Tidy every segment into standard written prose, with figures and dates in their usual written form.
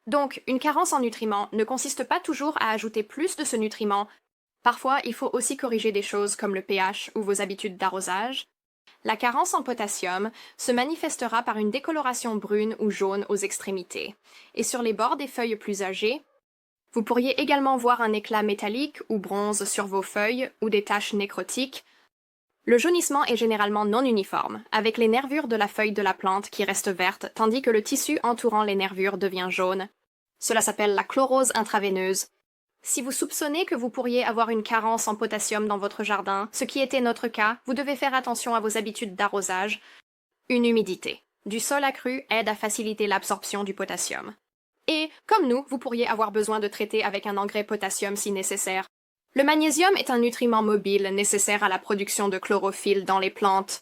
Donc, une carence en nutriments ne consiste pas toujours à ajouter plus de ce nutriment. Parfois, il faut aussi corriger des choses comme le pH ou vos habitudes d'arrosage. La carence en potassium se manifestera par une décoloration brune ou jaune aux extrémités. Et sur les bords des feuilles plus âgées, vous pourriez également voir un éclat métallique ou bronze sur vos feuilles ou des taches nécrotiques. Le jaunissement est généralement non uniforme, avec les nervures de la feuille de la plante qui restent vertes tandis que le tissu entourant les nervures devient jaune. Cela s'appelle la chlorose intraveineuse. Si vous soupçonnez que vous pourriez avoir une carence en potassium dans votre jardin, ce qui était notre cas, vous devez faire attention à vos habitudes d'arrosage. Une humidité du sol accru aide à faciliter l'absorption du potassium. Et, comme nous, vous pourriez avoir besoin de traiter avec un engrais potassium si nécessaire. Le magnésium est un nutriment mobile nécessaire à la production de chlorophylle dans les plantes.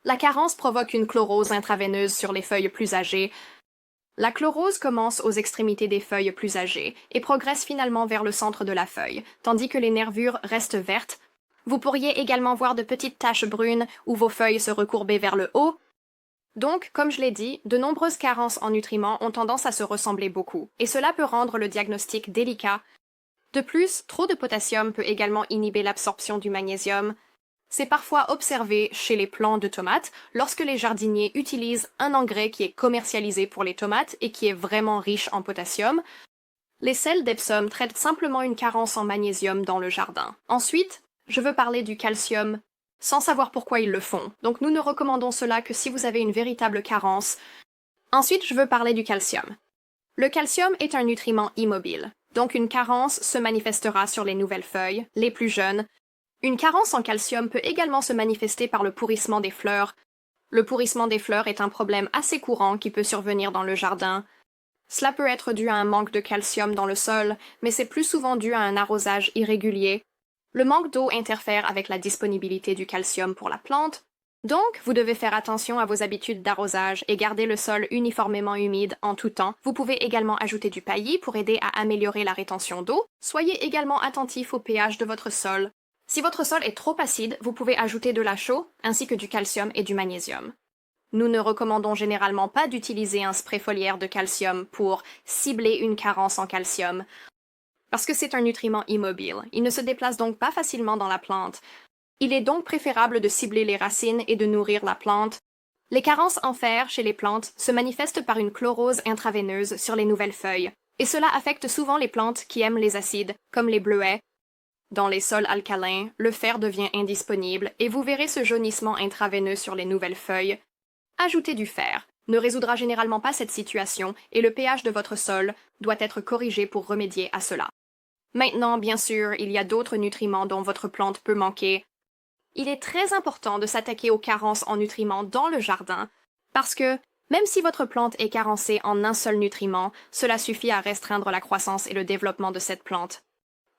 La carence provoque une chlorose intraveineuse sur les feuilles plus âgées. La chlorose commence aux extrémités des feuilles plus âgées et progresse finalement vers le centre de la feuille, tandis que les nervures restent vertes. Vous pourriez également voir de petites taches brunes où vos feuilles se recourber vers le haut. Donc, comme je l'ai dit, de nombreuses carences en nutriments ont tendance à se ressembler beaucoup, et cela peut rendre le diagnostic délicat. De plus, trop de potassium peut également inhiber l'absorption du magnésium. C'est parfois observé chez les plants de tomates lorsque les jardiniers utilisent un engrais qui est commercialisé pour les tomates et qui est vraiment riche en potassium. Les sels d'Epsom traitent simplement une carence en magnésium dans le jardin. Ensuite, je veux parler du calcium, sans savoir pourquoi ils le font. Donc nous ne recommandons cela que si vous avez une véritable carence. Ensuite, je veux parler du calcium. Le calcium est un nutriment immobile, donc une carence se manifestera sur les nouvelles feuilles, les plus jeunes. Une carence en calcium peut également se manifester par le pourrissement des fleurs. Le pourrissement des fleurs est un problème assez courant qui peut survenir dans le jardin. Cela peut être dû à un manque de calcium dans le sol, mais c'est plus souvent dû à un arrosage irrégulier. Le manque d'eau interfère avec la disponibilité du calcium pour la plante. Donc, vous devez faire attention à vos habitudes d'arrosage et garder le sol uniformément humide en tout temps. Vous pouvez également ajouter du paillis pour aider à améliorer la rétention d'eau. Soyez également attentif au pH de votre sol. Si votre sol est trop acide, vous pouvez ajouter de la chaux, ainsi que du calcium et du magnésium. Nous ne recommandons généralement pas d'utiliser un spray foliaire de calcium pour cibler une carence en calcium, parce que c'est un nutriment immobile. Il ne se déplace donc pas facilement dans la plante. Il est donc préférable de cibler les racines et de nourrir la plante. Les carences en fer chez les plantes se manifestent par une chlorose intraveineuse sur les nouvelles feuilles, et cela affecte souvent les plantes qui aiment les acides, comme les bleuets. Dans les sols alcalins, le fer devient indisponible et vous verrez ce jaunissement intraveineux sur les nouvelles feuilles. Ajouter du fer ne résoudra généralement pas cette situation et le pH de votre sol doit être corrigé pour remédier à cela. Maintenant, bien sûr, il y a d'autres nutriments dont votre plante peut manquer. Il est très important de s'attaquer aux carences en nutriments dans le jardin parce que, même si votre plante est carencée en un seul nutriment, cela suffit à restreindre la croissance et le développement de cette plante.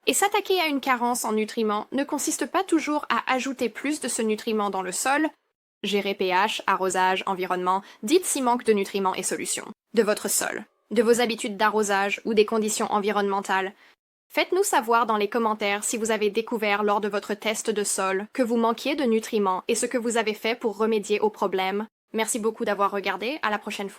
Et s'attaquer à une carence en nutriments ne consiste pas toujours à ajouter plus de ce nutriment dans le sol. Gérez pH, arrosage, environnement, dites s'il manque de nutriments et solutions. De votre sol, de vos habitudes d'arrosage ou des conditions environnementales. Faites-nous savoir dans les commentaires si vous avez découvert lors de votre test de sol que vous manquiez de nutriments et ce que vous avez fait pour remédier au problème. Merci beaucoup d'avoir regardé, à la prochaine fois.